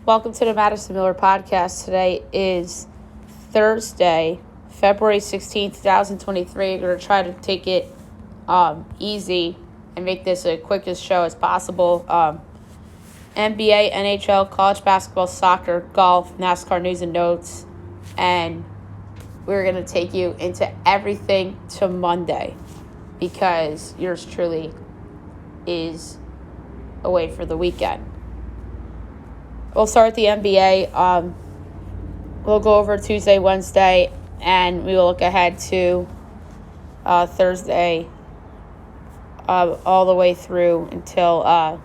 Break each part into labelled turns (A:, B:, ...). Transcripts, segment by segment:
A: Welcome to the Madison Miller Podcast. Today is Thursday, February 16th, 2023. I'm going to try to take it easy and make this a quickest show as possible. NBA, NHL, college basketball, soccer, golf, NASCAR news and notes. And we're going to take you into everything to Monday because yours truly is away for the weekend. We'll start with the NBA. We'll go over Tuesday, Wednesday, and we will look ahead to Thursday all the way through until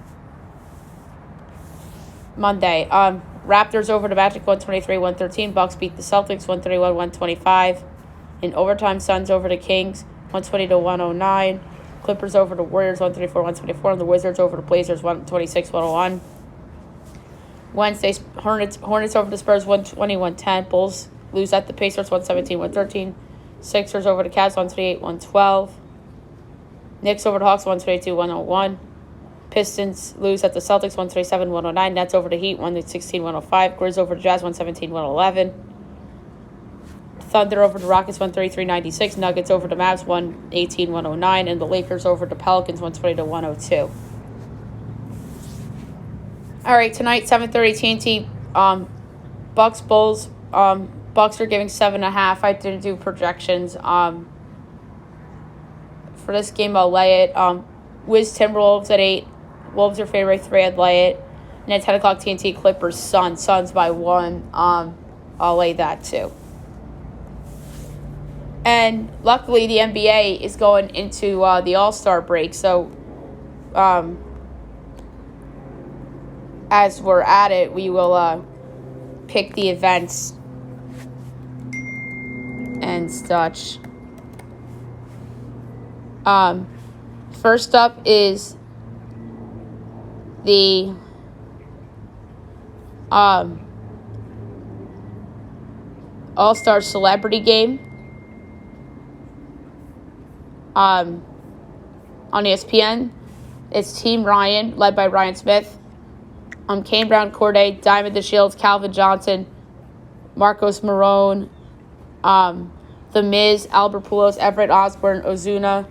A: Monday. Raptors over the Magic 123-113. Bucks beat the Celtics 131-125. In overtime, Suns over the Kings 120-109. Clippers over the Warriors 134-124. And the Wizards over the Blazers 126-101. Wednesday, Hornets over the Spurs 120-110. Bulls lose at the Pacers 117-113. Sixers over the Cavs 128-112. Knicks over the Hawks 122-101. Pistons lose at the Celtics 127-109. Nets over the Heat 116-105. Grizz over the Jazz 117-111. Thunder over the Rockets 133-96. Nuggets over the Mavs 118-109. And the Lakers over the Pelicans 120-102. All right, tonight, 7:30 TNT, Bucks, Bulls. Bucks are giving 7.5. I didn't do projections. For this game, I'll lay it. Wiz Timberwolves at 8. Wolves are favorite 3. I'd lay it. And at 10 o'clock TNT, Clippers, Suns. Suns by 1. I'll lay that too. And luckily, the NBA is going into the All-Star break. So, as we're at it, we will pick the events and such. First up is the All-Star Celebrity Game on ESPN. It's Team Ryan, led by Ryan Smith. Kane Brown, Corday, Diamond DeShields, Calvin Johnson, Marcos Marone, The Miz, Albert Pujols, Everett Osborne, Ozuna,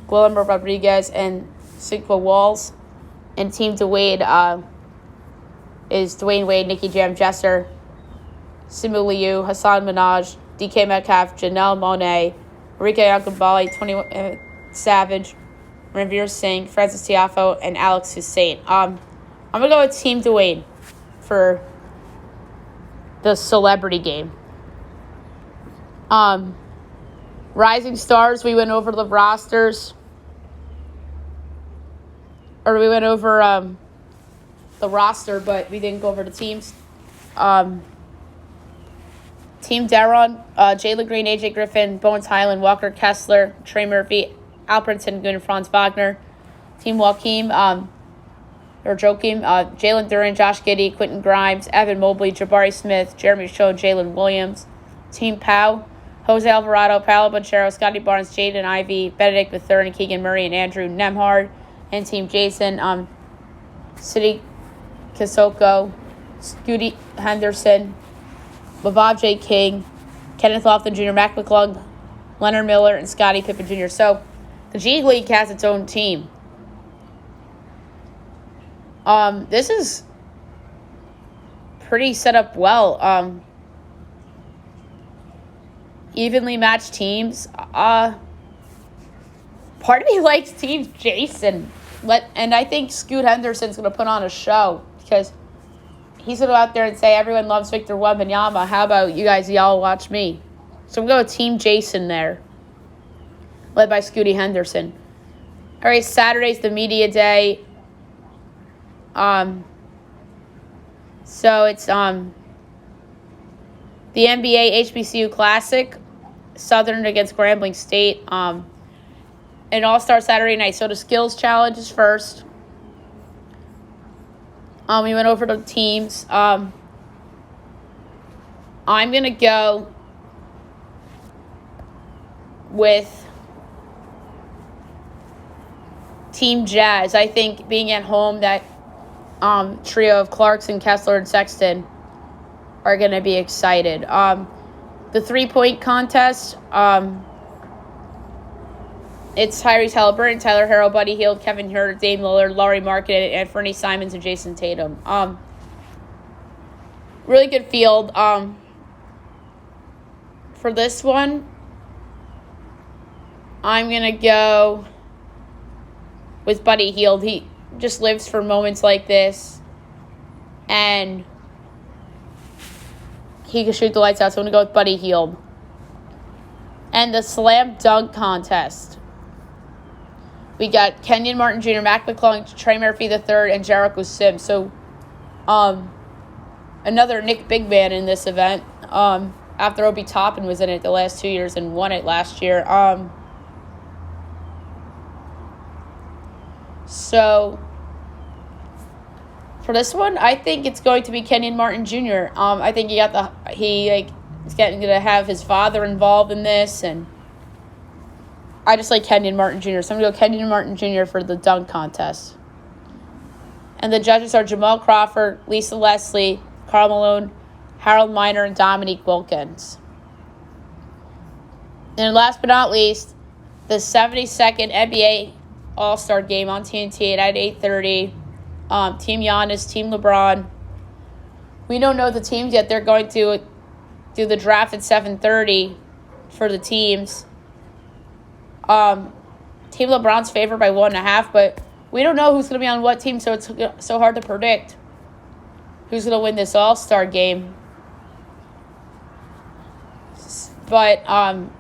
A: Guillermo Rodriguez, and Cinco Walls. And Team Dwayne is Dwayne Wade, Nicky Jam, Jesser, Simu Liu, Hassan Minaj, DK Metcalf, Janelle Monáe, Enrique Agabali, 21 Savage, Ranveer Singh, Francis Tiafoe, and Alex Hussein. I'm going to go with Team Dwayne for the celebrity game. Rising Stars, we went over the rosters. Or we went over the roster, but we didn't go over the teams. Team Daron, Jalen Green, AJ Griffin, Bones Highland, Walker Kessler, Trey Murphy, Alperinson, Gunnar Franz Wagner. Team Joakim, Jalen Duran, Josh Giddey, Quentin Grimes, Evan Mobley, Jabari Smith, Jeremy Cho, Jalen Williams. Team Pow, Jose Alvarado, Paolo Banchero, Scotty Barnes, Jaden Ivey, Benedict Mathurin, Keegan Murray, and Andrew Nemhard. And Team Jason, City Kisoko, Scooty Henderson, Lavav J. King, Kenneth Lofton Jr., Mac McClung, Leonard Miller, and Scottie Pippen Jr. So the G League has its own team. This is pretty set up well. Evenly matched teams. Part of me likes Team Jason. And I think Scoot Henderson's going to put on a show because he's going to go out there and say, everyone loves Victor Wembanyama. How about you guys y'all watch me? So I'm going to go with Team Jason there, led by Scooty Henderson. All right, Saturday's the media day. So it's the NBA HBCU Classic, Southern against Grambling State, an All-Star Saturday night. So the skills challenge is first. We went over the teams. I'm gonna go with Team Jazz. I think being at home, that trio of Clarkson, Kessler, and Sexton are going to be excited. The 3-point contest, it's Tyrese Halliburton, Tyler Herro, Buddy Hield, Kevin Huerter, Dame Lillard, Laurie Markkanen, and Fernie Simons and Jason Tatum. Really good field. For this one, I'm going to go with Buddy Hield. He just lives for moments like this, and he can shoot the lights out, so I'm going to go with Buddy Hield. And the slam dunk contest, we got Kenyon Martin Jr., Mac McClung, Trey Murphy III, and Jericho Sims. So, another Nick Big Man in this event. After Obi Toppin was in it the last 2 years and won it last year. So, for this one, I think it's going to be Kenyon Martin Jr. I think he's going to have his father involved in this, and I just like Kenyon Martin Jr. So I'm going to go Kenyon Martin Jr. for the dunk contest. And the judges are Jamal Crawford, Lisa Leslie, Karl Malone, Harold Miner, and Dominique Wilkins. And last but not least, the 72nd NBA All-Star Game on TNT at 8:30. Team Giannis, Team LeBron. We don't know the teams yet. They're going to do the draft at 7:30 for the teams. Team LeBron's favored by 1.5, but we don't know who's going to be on what team, so it's so hard to predict who's going to win this All-Star Game. But I'm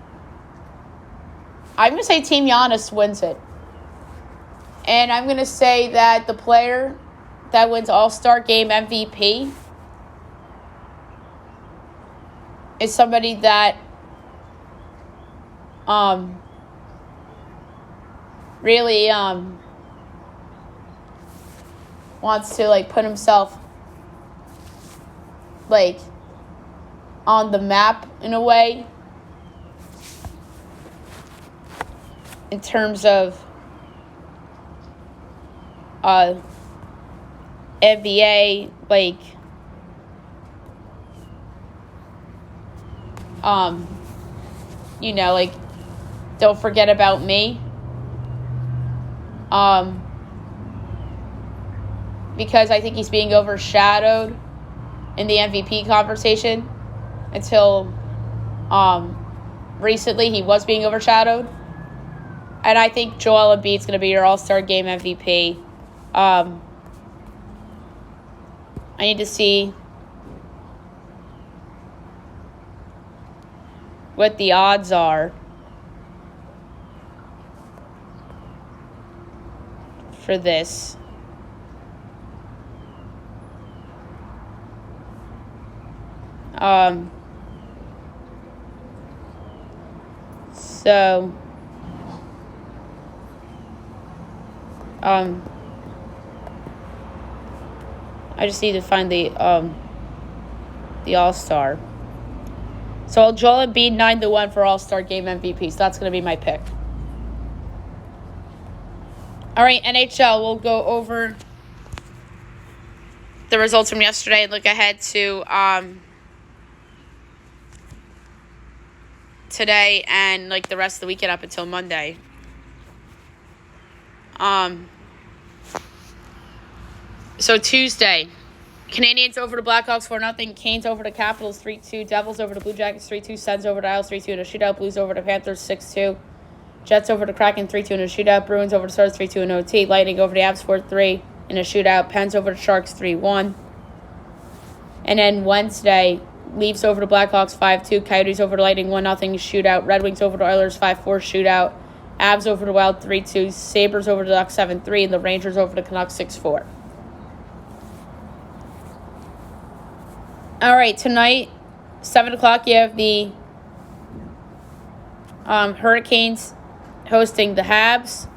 A: going to say Team Giannis wins it. And I'm going to say that the player that wins All-Star Game MVP is somebody that really wants to put himself on the map in a way in terms of NBA, Don't Forget About Me. Because I think he's being overshadowed in the MVP conversation. Until recently, he was being overshadowed. And I think Joel Embiid's going to be your All-Star Game MVP. I need to see what the odds are for this. I just need to find the All-Star. So Joel Embiid 9-1 for All-Star Game MVP. So that's going to be my pick. All right, NHL. We'll go over the results from yesterday and look ahead to today and the rest of the weekend up until Monday. So Tuesday, Canadians over to Blackhawks 4-0. Canes over to Capitals 3-2. Devils over to Blue Jackets 3-2. Sens over to Isles 3-2 in a shootout. Blues over to Panthers 6-2. Jets over to Kraken 3-2 in a shootout. Bruins over to Stars 3-2 in OT. Lightning over to Avs 4-3 in a shootout. Pens over to Sharks 3-1. And then Wednesday, Leafs over to Blackhawks 5-2. Coyotes over to Lightning 1-0 shootout. Red Wings over to Oilers 5-4 shootout. Avs over to Wild 3-2. Sabres over to Ducks 7-3. And the Rangers over to Canucks 6-4. All right, tonight, 7 o'clock, you have the Hurricanes hosting the Habs.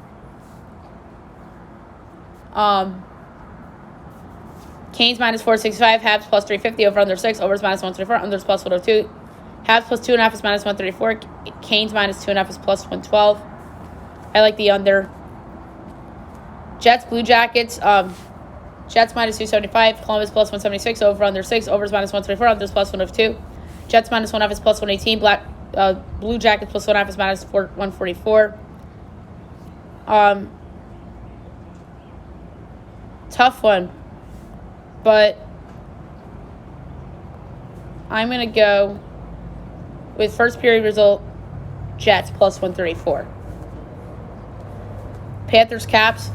A: Canes minus 465, Habs plus 350, over under 6, overs minus 134, unders plus 102. Habs plus 2.5 is minus 134. Canes minus 2.5 is plus 112. I like the under. Jets, Blue Jackets. Jets minus 275. Columbus plus 176. Over under 6. Overs minus 124. Unders plus 102. Jets minus 1.5 is plus 118. Blue Jackets plus 1.5 is minus 144. Tough one. But I'm going to go with first period result, Jets plus 134. Panthers Caps,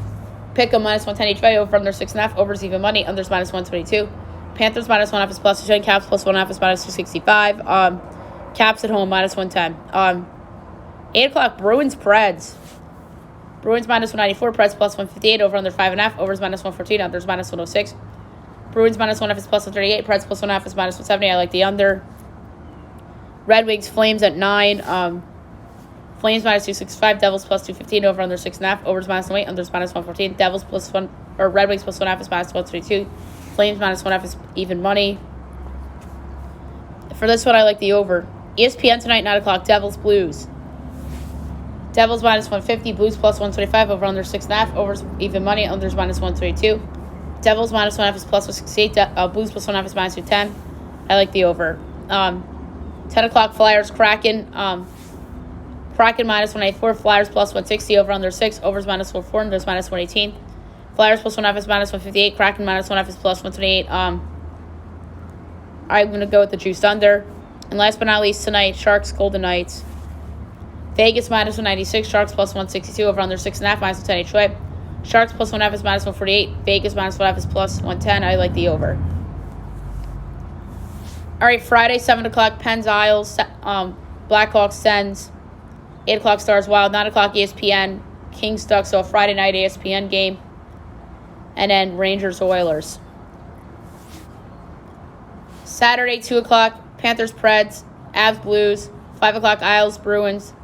A: pick 'em minus 110 each way, over under 6.5, overs even money, unders minus 122. Panthers minus 1.5 is plus 210, Caps plus 1.5 is minus 265. Caps at home minus 110. 8 o'clock, Bruins Preds. Bruins minus 194, Preds plus 158, over under 5.5, overs minus 114, unders minus 106. Bruins minus 1.5 is plus 138, Preds plus 1.5 is minus 170. I like the under. Red Wings Flames at 9. Flames minus 265, Devils plus 215, over under 6.5, overs minus 108, unders minus 114. Devils plus 1, or Red Wings plus 1.5 is minus 132. Flames minus 1.5 is even money. For this one, I like the over. ESPN tonight, 9 o'clock, Devils Blues. Devils minus 150, Blues plus 125, over under 6.5, overs even money, unders minus 132. Devils minus 1.5 is plus 168, Blues plus 1.5 is minus 210. I like the over. 10 o'clock, Flyers Kraken. Kraken minus 184, Flyers plus 160, over under 6, overs minus 104, unders minus 118. Flyers plus 1.5 is minus 158, Kraken minus 1.5 is plus 128. I'm going to go with the juiced under. And last but not least, tonight, Sharks Golden Knights. Vegas minus 196, Sharks plus 162, over under 6.5, minus 110 each way. Sharks plus 1.5 is minus 148, Vegas minus 1.5 is plus 110. I like the over. All right, Friday, 7 o'clock, Pens Isles, Blackhawks Sens. 8 o'clock, Stars Wild. 9 o'clock, ESPN, Kings Ducks. So a Friday night ESPN game. And then Rangers Oilers. Saturday, 2 o'clock, Panthers Preds, Avs Blues. 5 o'clock, Isles Bruins.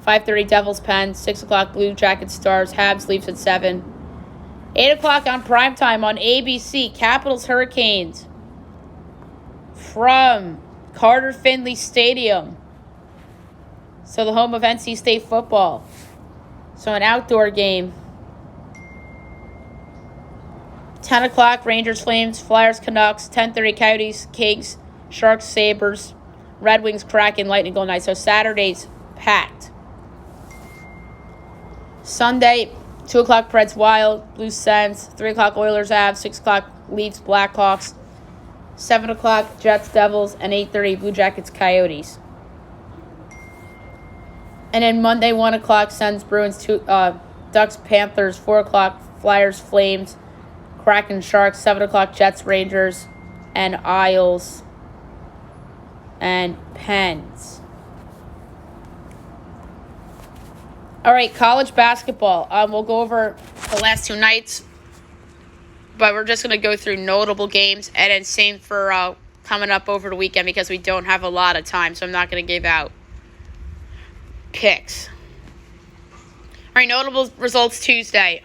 A: 5:30, Devils Pens. 6 o'clock, Blue Jackets Stars. Habs Leafs at 7. 8 o'clock on primetime on ABC, Capitals Hurricanes. From Carter Finley Stadium. So the home of NC State football. So an outdoor game. 10 o'clock, Rangers Flames, Flyers Canucks. 10:30, Coyotes Kings, Sharks Sabres, Red Wings Kraken, Lightning Golden Knights. So Saturday's packed. Sunday, 2 o'clock, Preds Wild, Blues Sens. 3 o'clock, Oilers Avs. 6 o'clock, Leafs Blackhawks. 7 o'clock, Jets Devils. And 8:30, Blue Jackets Coyotes. And then Monday, 1 o'clock, Sens Bruins. Ducks Panthers. 4 o'clock, Flyers Flames, Kraken Sharks. 7 o'clock, Jets Rangers, and Isles and Pens. All right, college basketball. We'll go over the last 2 nights, but we're just going to go through notable games, and then same for coming up over the weekend because we don't have a lot of time, so I'm not going to give out picks. All right, notable results Tuesday.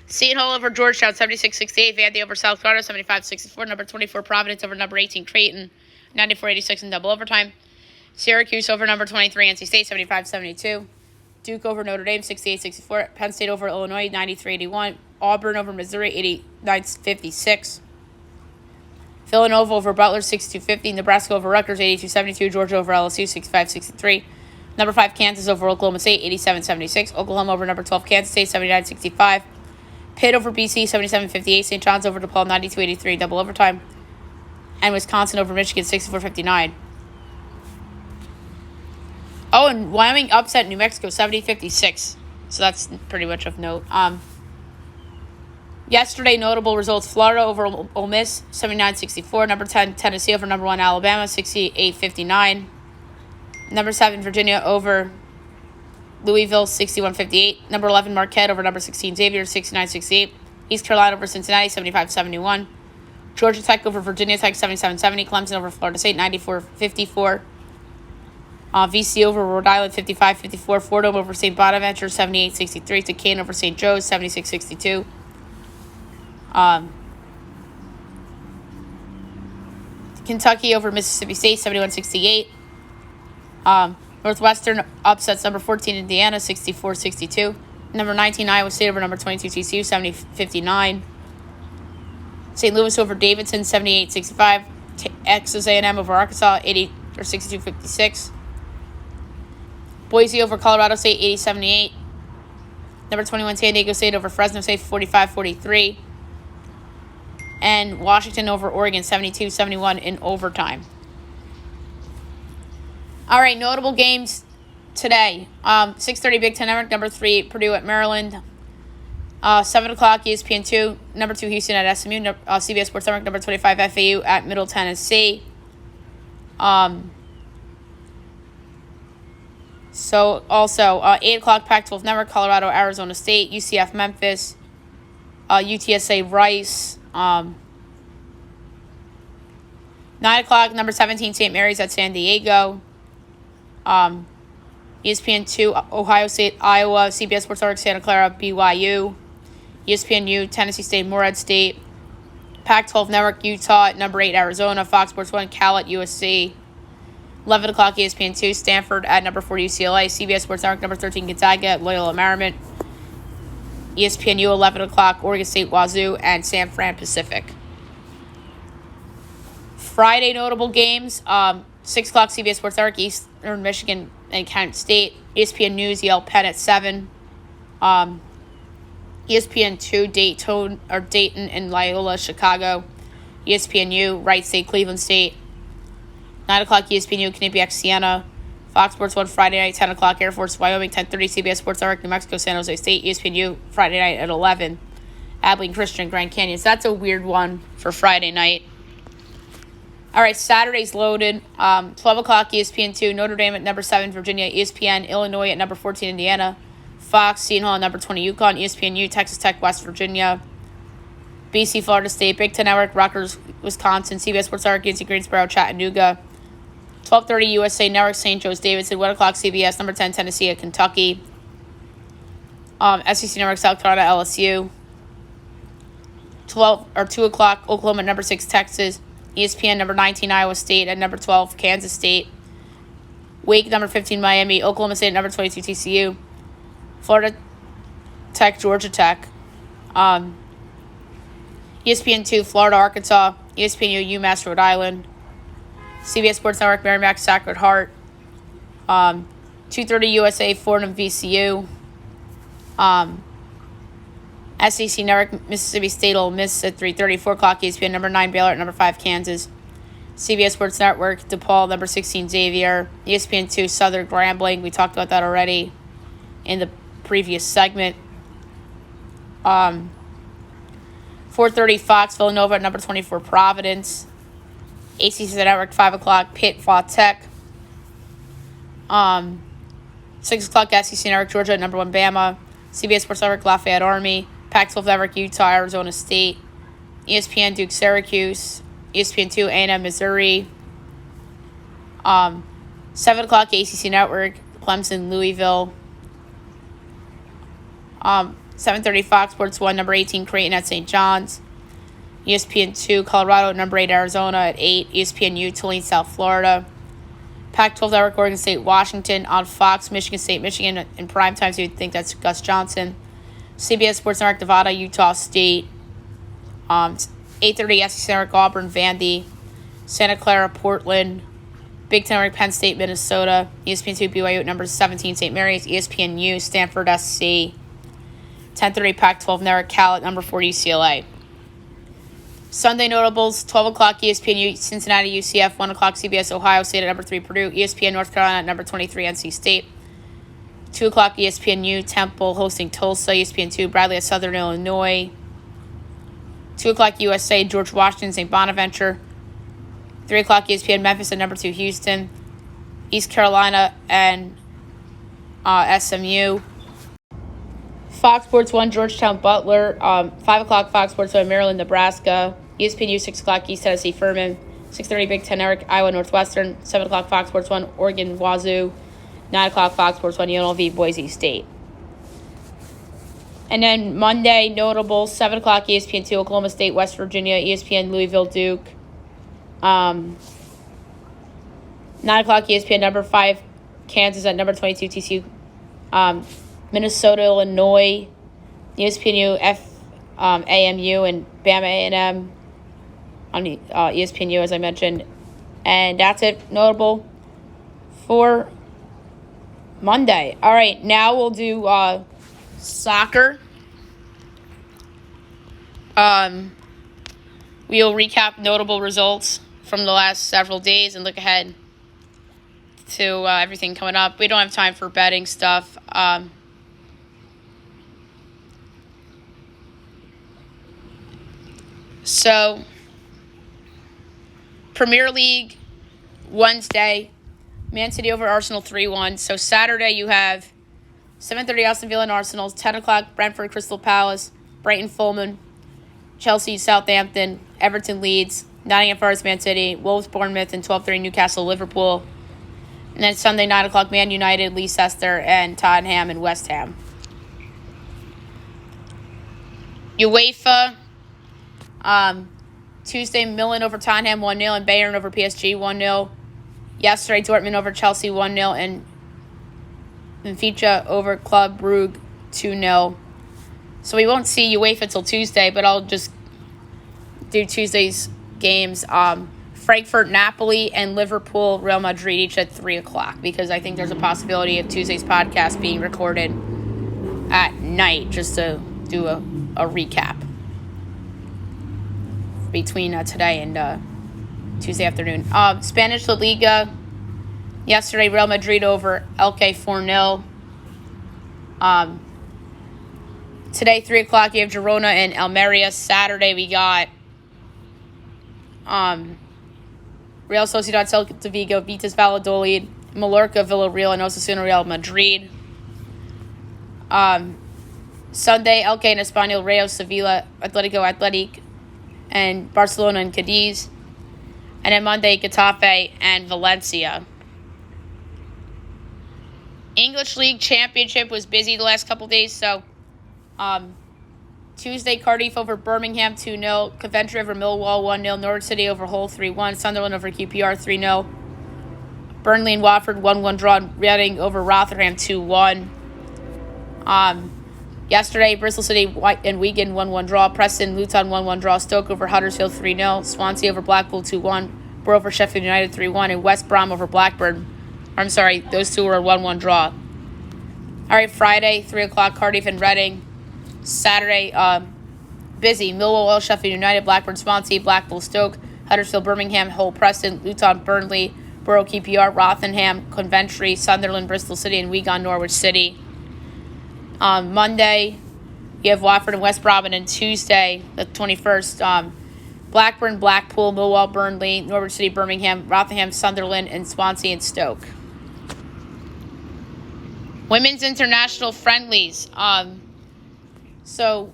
A: Seton Hall over Georgetown, 76-68. Vandy over South Carolina, 75-64. Number 24, Providence over number 18, Creighton, 94-86 in double overtime. Syracuse over number 23, NC State, 75-72. Duke over Notre Dame, 68-64. Penn State over Illinois, 93-81. Auburn over Missouri, 89-56. Villanova over Butler, 62-50. Nebraska over Rutgers, 82-72. Georgia over LSU, 65-63. Number 5, Kansas over Oklahoma State, 87-76. Oklahoma over number 12, Kansas State, 79-65. Pitt over BC, 77-58. St. John's over DePaul, 92-83, double overtime. And Wisconsin over Michigan, 64-59. Oh, and Wyoming upset New Mexico, 70-56. So that's pretty much of note. Yesterday, notable results. Florida over Ole Miss, 79-64. Number 10, Tennessee over number 1, Alabama, 68-59. Number 7, Virginia over Louisville, 61-58. Number 11, Marquette over number 16, Xavier, 69-68. East Carolina over Cincinnati, 75-71. Georgia Tech over Virginia Tech, 77-70. Clemson over Florida State, 94-54. VC over Rhode Island, 55-54. Fordham over St. Bonaventure, 78-63. Duquesne over St. Joe's, 76-62. Kentucky over Mississippi State, 71-68. Northwestern upsets number 14, Indiana, 64-62. Number 19, Iowa State over number 22, TCU, 70-59. St. Louis over Davidson, 78-65. Texas A&M over Arkansas, 62-56. Boise over Colorado State, 80-78. Number 21, San Diego State over Fresno State, 45-43. And Washington over Oregon, 72-71 in overtime. All right, notable games today. 6:30 Big Ten Network, number 3 Purdue at Maryland. 7 o'clock ESPN 2, number 2 Houston at SMU. CBS Sports Network, number 25 FAU at Middle Tennessee. So also 8 o'clock Pac-12 Network, Colorado, Arizona State, UCF Memphis, UTSA Rice. 9 o'clock, number 17 St. Mary's at San Diego. ESPN 2, Ohio State, Iowa, CBS Sports Network, Santa Clara, BYU. ESPN U, Tennessee State, Morehead State. Pac-12 Network, Utah at number 8, Arizona. Fox Sports 1, Cal at USC. 11 o'clock ESPN 2, Stanford at number 4, UCLA. CBS Sports Network, number 13, Gonzaga at Loyola Marymount. ESPN U, 11 o'clock, Oregon State, Wazoo, and San Fran Pacific. Friday notable games, 6 o'clock CBS Sports Network, Eastern Michigan and Kent State. ESPN News, Yale Penn at 7. ESPN 2, Dayton and Loyola, Chicago. ESPN U, Wright State, Cleveland State. 9 o'clock ESPN U, Quinnipiac, Siena. Fox Sports 1, Friday night, 10 o'clock, Air Force, Wyoming. 10:30 CBS Sports Network, New Mexico, San Jose State. ESPN U, Friday night at 11. Abilene Christian, Grand Canyon. So that's a weird one for Friday night. All right, Saturday's loaded. 12 o'clock ESPN 2, Notre Dame at number 7, Virginia. ESPN, Illinois at number 14, Indiana. Fox, Seton Hall at number 20, UConn. ESPN U, Texas Tech, West Virginia. BC, Florida State. Big Ten Network, Rutgers, Wisconsin. CBS Sports Network, UNC Greensboro, Chattanooga. 12:30 USA Network, St. Joe's, Davidson. 1 o'clock CBS, number 10, Tennessee at Kentucky. SEC Network, South Carolina, LSU. 2 o'clock Oklahoma, number 6, Texas. ESPN, number 19, Iowa State. At number 12, Kansas State. Wake, number 15, Miami. Oklahoma State, number 22, TCU. Florida Tech, Georgia Tech. ESPN 2, Florida, Arkansas. ESPN U, UMass, Rhode Island. CBS Sports Network, Merrimack, Sacred Heart. 2:30 USA, Fordham, VCU. SEC Network, Mississippi State, Ole Miss at 3:30. 4 o'clock ESPN, number 9, Baylor at number 5, Kansas. CBS Sports Network, DePaul, number 16, Xavier. ESPN 2, Southern Grambling. We talked about that already in the previous segment. 4:30 Fox, Villanova at number 24, Providence. ACC Network, 5 o'clock, Pitt, Va Tech. 6 o'clock SEC Network, Georgia at number 1, Bama. CBS Sports Network, Lafayette Army. Pac-12 Network, Utah, Arizona State. ESPN, Duke, Syracuse. ESPN 2, A&M, Missouri. 7 o'clock ACC Network, Clemson, Louisville. 7:30 Fox Sports 1, number 18, Creighton at St. John's. ESPN 2, Colorado at number 8, Arizona at 8. ESPN U, Tulane, South Florida. Pac-12 Network, Oregon State, Washington. On Fox, Michigan State, Michigan. In prime time, so you'd think that's Gus Johnson. CBS Sports Network, Nevada, Utah State. 8:30 SEC Network, Auburn, Vandy. Santa Clara, Portland. Big Ten Network, Penn State, Minnesota. ESPN 2, BYU at number 17, St. Mary's. ESPN U, Stanford, SC. 10:30 Pac-12 Network, Cal at number 4, UCLA. Sunday notables, 12 o'clock ESPN U, Cincinnati, UCF. 1 o'clock CBS, Ohio State at number 3, Purdue. ESPN North Carolina at number 23, NC State. 2 o'clock ESPN U, Temple hosting Tulsa. ESPN 2, Bradley at Southern Illinois. 2 o'clock USA, George Washington, St. Bonaventure. 3 o'clock ESPN, Memphis at number 2, Houston. East Carolina and SMU. Fox Sports 1, Georgetown, Butler. 5 o'clock Fox Sports 1, Maryland, Nebraska. ESPN U, 6 o'clock East Tennessee, Furman. 6:30 Big Ten Network, Iowa, Northwestern. 7 o'clock Fox Sports 1, Oregon, Wazoo. 9 o'clock Fox Sports 1, UNLV, Boise State. And then Monday, notable, 7 o'clock ESPN 2, Oklahoma State, West Virginia. ESPN, Louisville, Duke. 9 o'clock ESPN, number 5, Kansas at number 22, TCU. Minnesota, Illinois. ESPN U, AMU, and Bama A&M. on ESPNU, as I mentioned. And that's it, notable for Monday. All right, now we'll do soccer. We'll recap notable results from the last several days and look ahead to everything coming up. We don't have time for betting stuff. So, Premier League, Wednesday, Man City over Arsenal 3-1. So, Saturday you have 7:30 Aston Villa and Arsenal, 10 o'clock Brentford Crystal Palace, Brighton Fulham, Chelsea Southampton, Everton Leeds, Nottingham Forest Man City, Wolves Bournemouth, and 12:30 Newcastle Liverpool. And then Sunday 9 o'clock Man United, Leicester, and Tottenham and West Ham. UEFA, Tuesday Milan over Tottenham 1-0 and Bayern over PSG 1-0. Yesterday Dortmund over Chelsea 1-0 and Benfica over Club Brugge 2-0. So we won't see UEFA till Tuesday, but I'll just do Tuesday's games. Frankfurt, Napoli, and Liverpool, Real Madrid, each at 3 o'clock, because I think there's a possibility of Tuesday's podcast being recorded at night, just to do a recap between today and Tuesday afternoon. Spanish La Liga, yesterday Real Madrid over Elche 4-0. Today, 3 o'clock, you have Girona and Almeria. Saturday, we got Real Sociedad, Celta Vigo, Betis Valladolid, Mallorca, Villarreal, and Osasuna Real Madrid. Sunday, Elche and Espanyol, Rayo, Sevilla, Atletico Athletic, and Barcelona and Cadiz. And then Monday, Getafe and Valencia. English League Championship was busy the last couple days, so Tuesday, Cardiff over Birmingham 2-0, Coventry over Millwall 1-0, Norwich City over Hull 3-1, Sunderland over QPR 3-0, Burnley and Watford 1-1 draw, Reading over Rotherham 2-1. Yesterday, Bristol City and Wigan 1-1 draw, Preston, Luton 1-1 draw, Stoke over Huddersfield 3-0, Swansea over Blackpool 2-1, Borough over Sheffield United 3-1, and West Brom over Blackburn. I'm sorry, those two were a 1-1 draw. All right, Friday, 3 o'clock, Cardiff and Reading. Saturday, busy. Millwall, Sheffield United, Blackburn, Swansea, Blackpool, Stoke, Huddersfield, Birmingham, Hull, Preston, Luton, Burnley, Borough, QPR, Rotherham, Coventry, Sunderland, Bristol City, and Wigan, Norwich City. Monday, you have Watford and West Brom, and then Tuesday, the 21st, Blackburn, Blackpool, Millwall, Burnley, Norwich City, Birmingham, Rotherham, Sunderland, and Swansea and Stoke. Women's international friendlies. So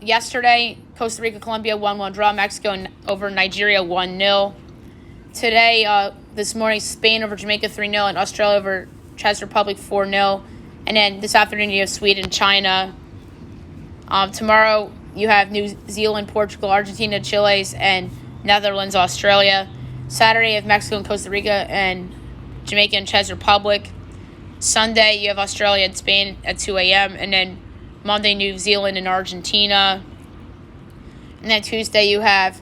A: yesterday, Costa Rica, Colombia 1-1 draw, Mexico over Nigeria 1-0. Today, this morning, Spain over Jamaica 3-0, and Australia over Czech Republic 4-0. And then this afternoon, you have Sweden, China. Tomorrow, you have New Zealand, Portugal, Argentina, Chile, and Netherlands, Australia. Saturday, you have Mexico and Costa Rica, and Jamaica and Czech Republic. Sunday, you have Australia and Spain at 2 a.m., and then Monday, New Zealand and Argentina. And then Tuesday, you have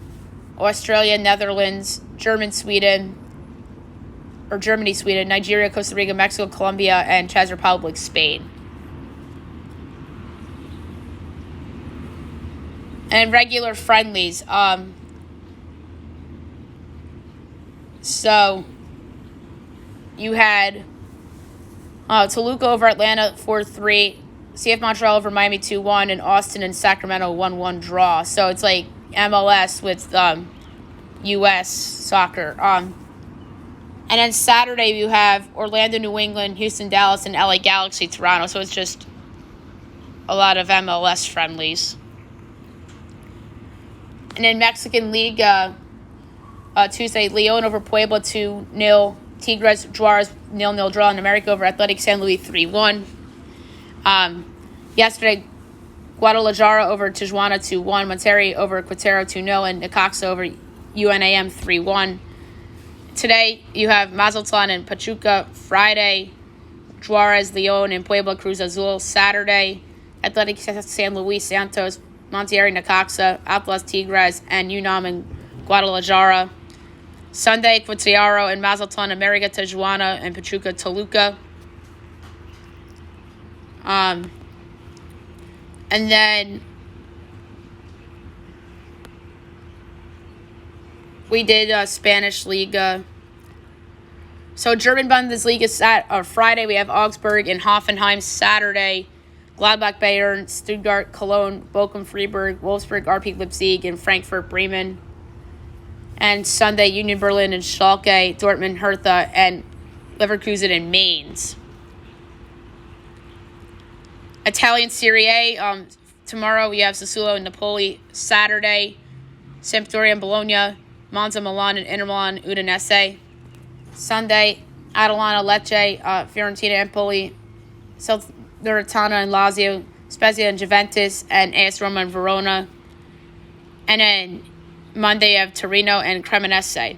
A: Australia, Netherlands, Germany, Sweden, Nigeria, Costa Rica, Mexico, Colombia, and Czech Republic, Spain. And regular friendlies. So you had Toluca over Atlanta 4-3, CF Montreal over Miami 2-1, and Austin and Sacramento 1-1 draw. So it's like MLS with U.S. soccer. And then Saturday you have Orlando, New England, Houston, Dallas, and LA Galaxy, Toronto. So it's just a lot of MLS friendlies. And then Mexican League, Tuesday, Leon over Puebla 2-0, Tigres, Juarez 0-0 draw, and America over Athletic San Luis 3-1. Yesterday, Guadalajara over Tijuana 2-1, Monterrey over Querétaro 2-0, and Necaxa over UNAM 3-1. Today, you have Mazatlán and Pachuca. Friday, Juarez, Leon, and Puebla, Cruz Azul. Saturday, Athletic San Luis, Santos, Monterrey, Necaxa, Atlas, Tigres, and UNAM and Guadalajara. Sunday, Quetzalcoatl and Mazatlan, America, Tijuana, and Pachuca, Toluca. And then we did Spanish Liga. So German Bundesliga is Friday. We have Augsburg and Hoffenheim. Saturday, Gladbach, Bayern, Stuttgart, Cologne, Bochum, Freiburg, Wolfsburg, RP Leipzig, and Frankfurt, Bremen. And Sunday, Union Berlin and Schalke, Dortmund, Hertha, and Leverkusen and Mainz. Italian Serie A, tomorrow we have Sassuolo and Napoli. Saturday, Sampdoria and Bologna, Monza, Milan, and Inter Milan, Udinese. Sunday, Atalanta, Lecce, Fiorentina, Empoli, Salernitana and Lazio, Spezia and Juventus, and AS Roma and Verona. And then Monday, you have Torino and Cremonese.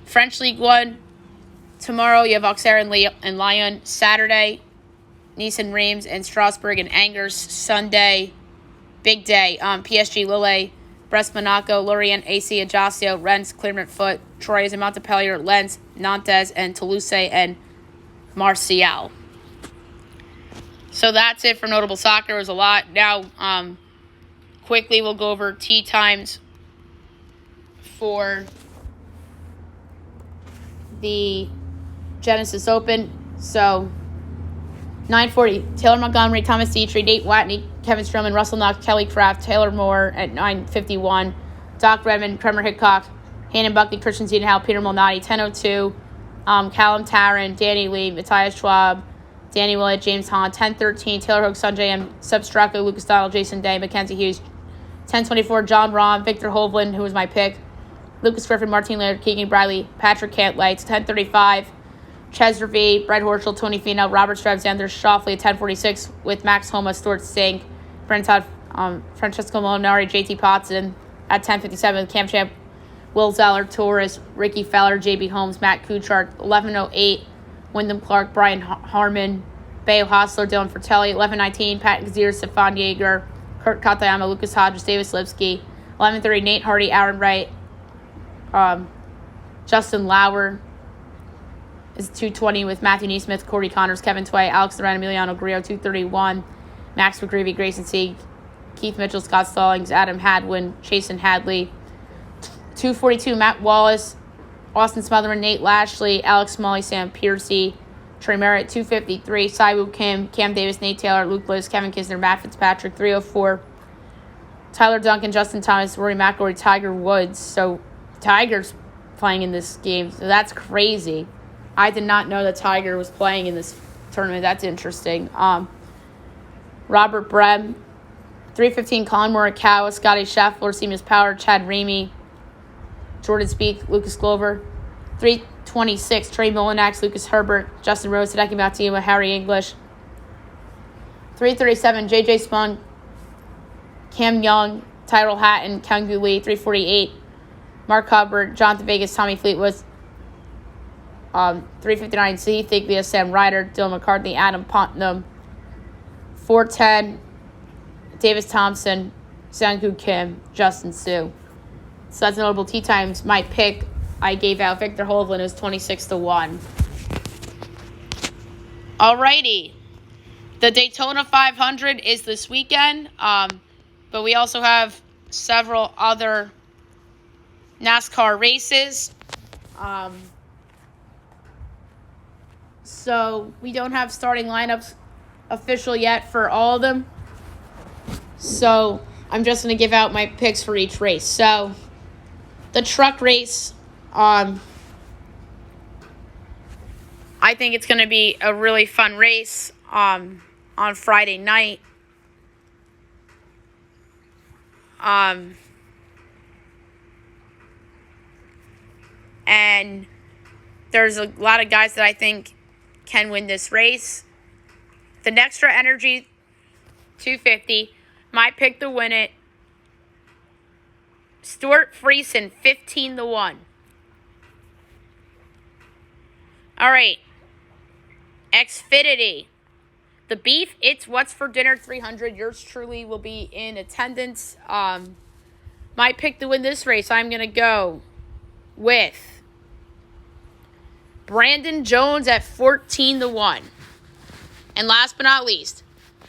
A: French League 1. Tomorrow, you have Auxerre and Lyon. Saturday, Nice and Reims and Strasbourg and Angers. Sunday, big day. PSG, Lille, Brest, Monaco, Lorient, AC, Ajaccio, Rennes, Clermont-Foot, Troyes and Montpellier, Lens, Nantes, and Toulouse and Marseille. So that's it for notable soccer. It was a lot. Now, quickly, we'll go over tee times for the Genesis Open. So, 9:40, Taylor Montgomery, Thomas Dietrich, Nate Watney, Kevin Stroman, Russell Knox, Kelly Craft, Taylor Moore at 9:51, Doc Redmond, Kremer Hickok, Hannon Buckley, Christian Ziedenhall, Peter Malnati, 10:02, Callum Tarrant, Danny Lee, Matthias Schwab, Danny Willett, James Hahn, 10:13, Taylor Hook, Sanjay M, Sub Straka, Lucas Donald, Jason Day, Mackenzie Hughes, 10:24, John Rahm, Victor Hovland, who was my pick, Lucas Griffin, Martin Laird, Keegan Bradley, Patrick Cantlay, 10:35, Ches V, Brett Horschel, Tony Finau, Robert Strauss, Anders Schauffele, 10:46 with Max Homa, Stuart Stink, Brenton Todd, Francesco Molinari, JT Potson at 10:57, Cam Champ, Will Zeller, Torres, Ricky Feller, JB Holmes, Matt Kuchar, 11:08, Wyndham Clark, Brian Harmon, Bayo Hostler, Dylan Fratelli, 11:19, Pat Gazier, Stefan Yeager, Kurt Katayama, Lucas Hodges, Davis Lipsky, 11:30, Nate Hardy, Aaron Wright, Justin Lauer is 2:20 with Matthew Neesmith, Corey Connors, Kevin Tway, Alex Duran, Emiliano Grillo, 2:31, Max McGreevy, Grayson Sieg, Keith Mitchell, Scott Stallings, Adam Hadwin, Chasen Hadley, 2:42, Matt Wallace, Austin Smotherman, Nate Lashley, Alex Smalley, Sam Piercy, Trey Merritt, 2:53, Saiwoo Kim, Cam Davis, Nate Taylor, Luke Bliss, Kevin Kisner, Matt Fitzpatrick, 3:04, Tyler Duncan, Justin Thomas, Rory McIlroy, Tiger Woods. So Tiger's playing in this game. So that's crazy. I did not know that Tiger was playing in this tournament. That's interesting. Robert Brem, 3:15, Colin Morikawa, Scotty Scheffler, Seamus Power, Chad Ramey, Jordan Spieth, Lucas Glover. 3:26, Trey Mullinax, Lucas Herbert, Justin Rose, Hideki Matsuyama, Harry English. 3:37, J.J. Spun, Cam Young, Tyrell Hatton, Kyung-Gu Lee. 3:48, Mark Hubbard, Jonathan Vegas, Tommy Fleetwood. 3:59, C. Thiglia, Sam Ryder, Dylan McCartney, Adam Putnam. 4:10, Davis Thompson, Sang-Gu Kim, Justin Sue. So that's notable tee times. My pick, I gave out Victor Hovland, is 26-1. Alrighty. The Daytona 500 is this weekend, but we also have several other NASCAR races. So we don't have starting lineups official yet for all of them. So I'm just going to give out my picks for each race. So the truck race, I think it's going to be a really fun race on Friday night. And there's a lot of guys that I think can win this race. The Nextra Energy 250, my pick to win it, Stuart Friesen, 15-1. All right. Xfinity. The Beef, It's What's for Dinner 300. Yours truly will be in attendance. My pick to win this race, I'm going to go with Brandon Jones at 14-1. And last but not least,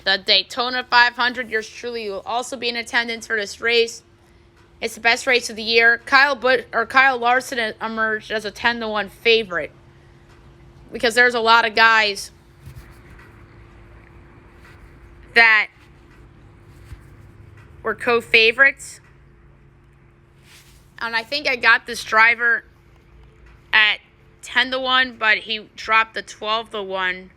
A: the Daytona 500. Yours truly will also be in attendance for this race. It's the best race of the year. Kyle Larson emerged as a 10-1 favorite because there's a lot of guys that were co-favorites. And I think I got this driver at 10-1, but he dropped to 12-1.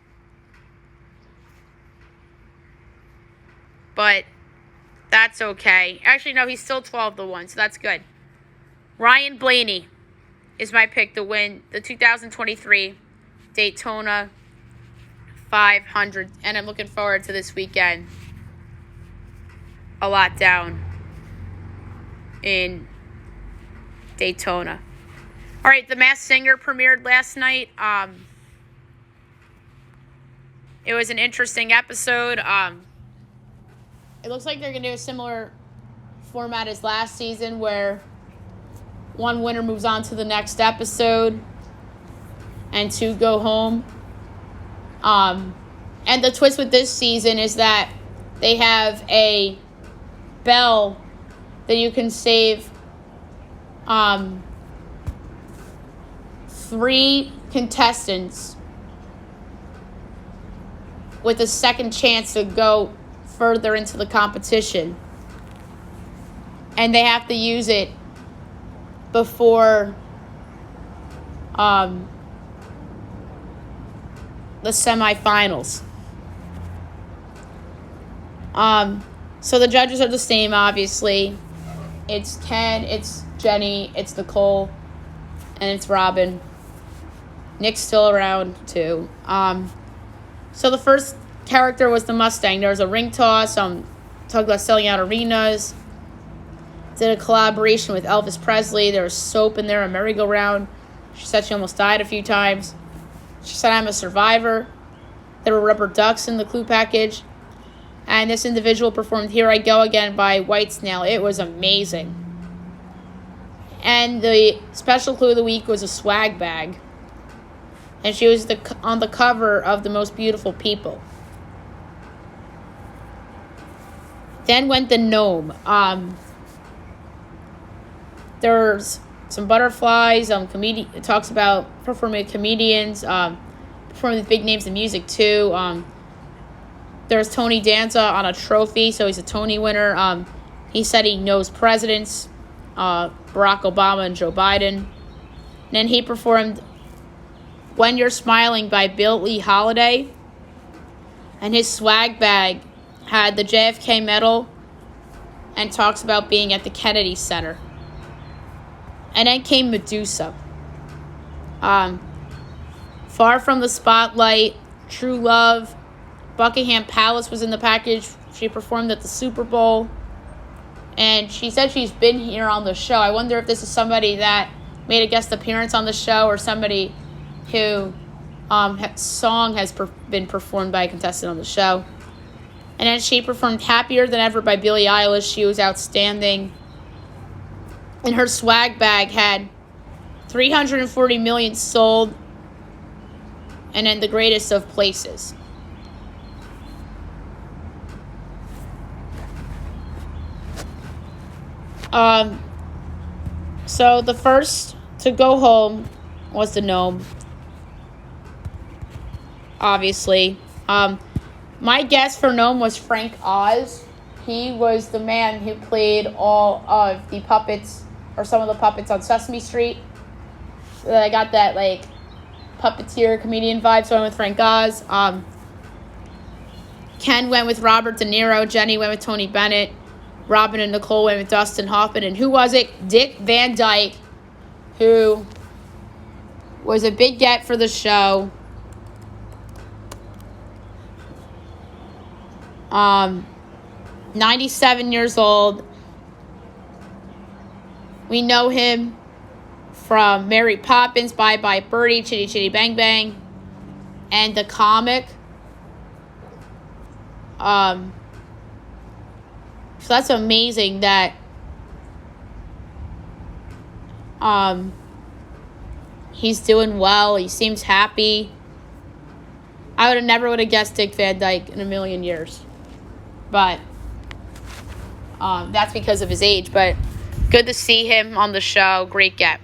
A: But that's okay. Actually, no, he's still 12-1, so that's good. Ryan Blaney is my pick to win the 2023 Daytona 500. And I'm looking forward to this weekend a lot down in Daytona. All right, The Masked Singer premiered last night. It was an interesting episode. It looks like they're going to do a similar format as last season where one winner moves on to the next episode and two go home. And the twist with this season is that they have a bell that you can save 3 contestants with a second chance to go further into the competition. And they have to use it before the semifinals. So the judges are the same, obviously. It's Ken, it's Jenny, it's Nicole, and it's Robin. Nick's still around, too. So the first character was the Mustang. There was a ring toss. Talked about selling out arenas. Did a collaboration with Elvis Presley. There was soap in there, a merry-go-round. She said she almost died a few times. She said, I'm a survivor. There were rubber ducks in the clue package. And this individual performed Here I Go Again by Whitesnake. It was amazing. And the special clue of the week was a swag bag. And she was on the cover of The Most Beautiful People. Then went the gnome. There's some butterflies. It talks about performing with comedians, performing with big names in music too. There's Tony Danza on a trophy, so he's a Tony winner. He said he knows presidents, Barack Obama and Joe Biden. And then he performed When You're Smiling by Billie Holiday. And his swag bag had the JFK medal and talks about being at the Kennedy Center. And then came Medusa. Far From the Spotlight, True Love, Buckingham Palace was in the package. She performed at the Super Bowl. And she said she's been here on the show. I wonder if this is somebody that made a guest appearance on the show or somebody who song has been performed by a contestant on the show. And then she performed Happier Than Ever by Billie Eilish. She was outstanding. And her swag bag had 340 million sold. And then The Greatest of Places. So the first to go home was the gnome. Obviously. My guess for gnome was Frank Oz. He was the man who played all of the puppets, or some of the puppets on Sesame Street. So I got that, puppeteer comedian vibe, so I went with Frank Oz. Ken went with Robert De Niro. Jenny went with Tony Bennett. Robin and Nicole went with Dustin Hoffman. And who was it? Dick Van Dyke, who was a big get for the show. 97 years old. We know him from Mary Poppins, Bye Bye Birdie, Chitty Chitty Bang Bang, and the comic. So that's amazing that Um, he's doing well. He seems happy. I would have guessed Dick Van Dyke in a million years. But that's because of his age. But good to see him on the show. Great get.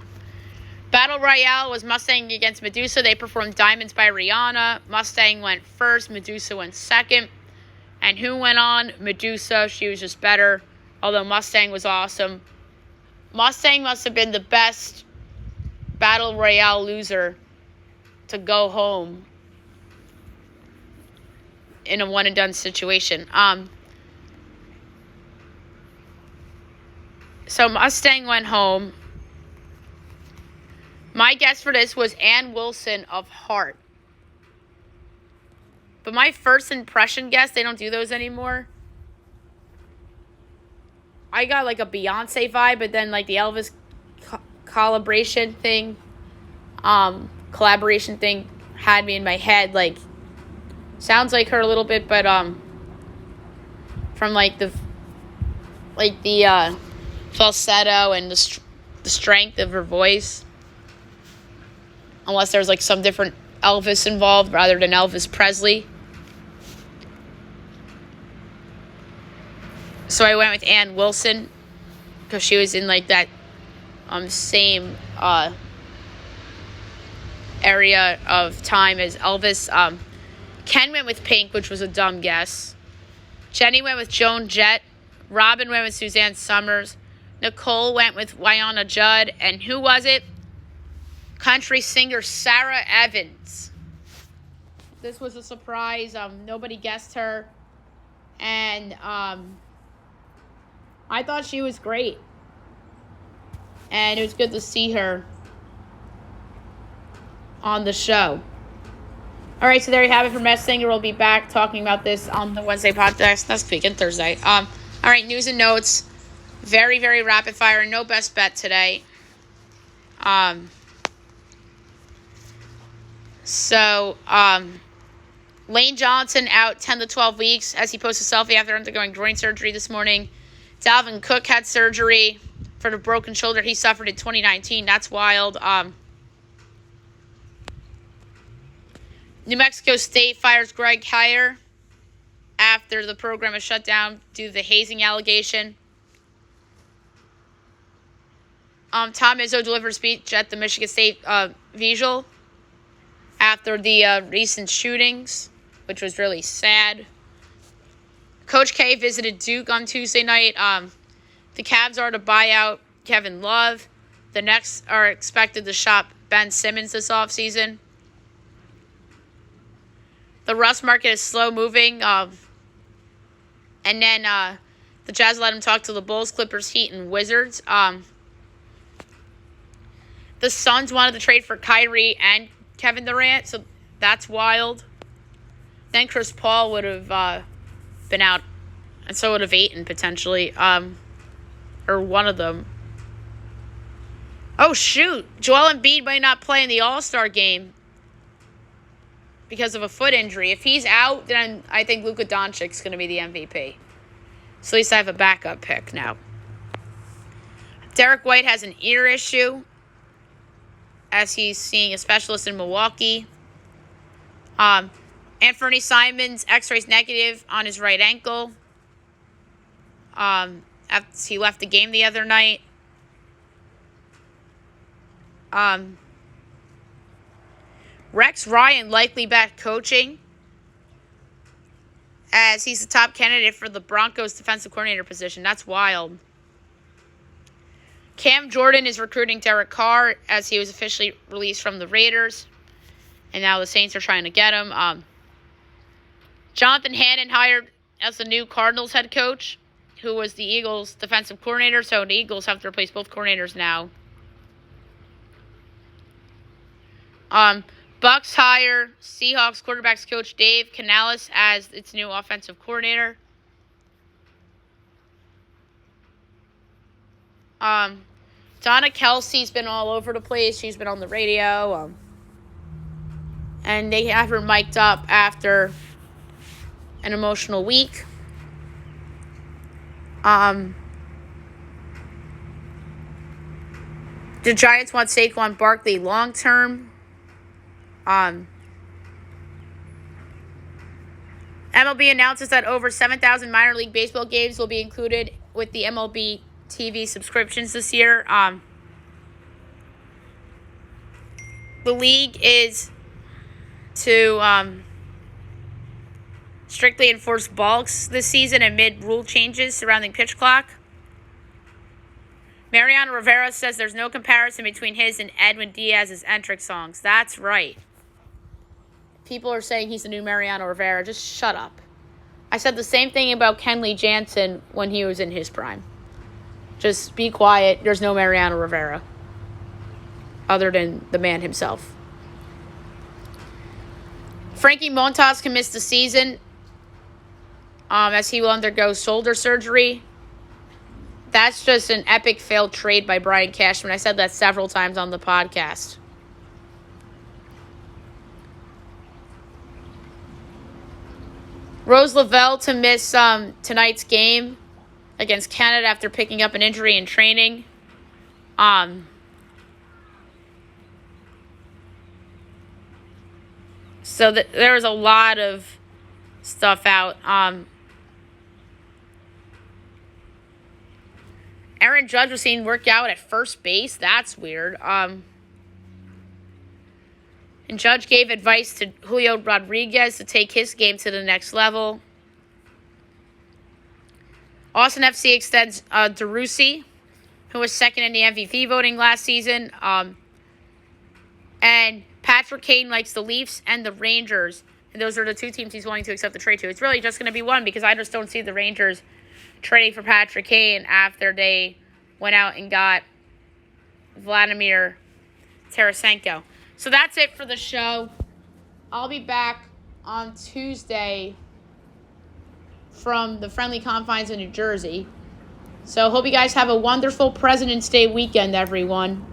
A: Battle Royale was Mustang against Medusa. They performed Diamonds by Rihanna. Mustang went first. Medusa went second. And who went on? Medusa. She was just better. Although Mustang was awesome. Mustang must have been the best Battle Royale loser to go home in a one-and-done situation. So Mustang went home. My guess for this was Ann Wilson of Heart. But my first impression guess, they don't do those anymore. I got like a Beyonce vibe, but then like the Elvis collaboration thing had me in my head. Like, sounds like her a little bit, but from like the falsetto and the strength of her voice. Unless there's like some different Elvis involved rather than Elvis Presley. So I went with Ann Wilson because she was in like that same area of time as Elvis. Ken went with Pink, which was a dumb guess. Jenny went with Joan Jett. Robin went with Suzanne Summers. Nicole went with Wynonna Judd. And who was it? Country singer Sarah Evans. This was a surprise. Nobody guessed her. And I thought she was great. And it was good to see her on the show. All right, so there you have it for Masked Singer. We'll be back talking about this on the Wednesday podcast next week and Thursday. All right, news and notes. Very, very rapid fire. No best bet today. Lane Johnson out 10 to 12 weeks as he posted a selfie after undergoing groin surgery this morning. Dalvin Cook had surgery for the broken shoulder he suffered in 2019. That's wild. New Mexico State fires Greg Heyer after the program is shut down due to the hazing allegation. Tom Izzo delivered a speech at the Michigan State Visual after the recent shootings, which was really sad. Coach K visited Duke on Tuesday night. The Cavs are to buy out Kevin Love. The Knicks are expected to shop Ben Simmons this offseason. The Russ market is slow moving. And then the Jazz let him talk to the Bulls, Clippers, Heat, and Wizards. The Suns wanted to trade for Kyrie and Kevin Durant, so that's wild. Then Chris Paul would have been out, and so would have Ayton potentially, or one of them. Oh shoot, Joel Embiid might not play in the All-Star game because of a foot injury. If he's out, then I think Luka Doncic's going to be the MVP. So at least I have a backup pick now. Derek White has an ear issue as he's seeing a specialist in Milwaukee. Anthony Simons x-rays negative on his right ankle. After he left the game the other night. Rex Ryan likely back coaching as he's the top candidate for the Broncos defensive coordinator position. That's wild. Cam Jordan is recruiting Derek Carr as he was officially released from the Raiders. And now the Saints are trying to get him. Jonathan Hannon hired as the new Cardinals head coach, who was the Eagles defensive coordinator. So the Eagles have to replace both coordinators now. Bucks hire Seahawks quarterbacks coach Dave Canales as its new offensive coordinator. Donna Kelsey's been all over the place. She's been on the radio. And they have her mic'd up after an emotional week. The Giants want Saquon Barkley long term. MLB announces that over 7,000 minor league baseball games will be included with the MLB TV subscriptions this year. The league is to strictly enforce balks this season amid rule changes surrounding pitch clock. Mariano Rivera says there's no comparison between his and Edwin Diaz's entrance songs. That's right. People are saying he's the new Mariano Rivera. Just shut up. I said the same thing about Kenley Jansen when he was in his prime. Just be quiet. There's no Mariano Rivera other than the man himself. Frankie Montas can miss the season as he will undergo shoulder surgery. That's just an epic failed trade by Brian Cashman. I said that several times on the podcast. Rose Lavelle to miss tonight's game against Canada after picking up an injury in training. So there was a lot of stuff out. Aaron Judge was seen work out at first base. That's weird. And Judge gave advice to Julio Rodriguez to take his game to the next level. Austin FC extends DeRusi, who was second in the MVP voting last season. And Patrick Kane likes the Leafs and the Rangers. And those are the two teams he's willing to accept the trade to. It's really just going to be one because I just don't see the Rangers trading for Patrick Kane after they went out and got Vladimir Tarasenko. So that's it for the show. I'll be back on Tuesday from the friendly confines of New Jersey. So hope you guys have a wonderful President's Day weekend, everyone.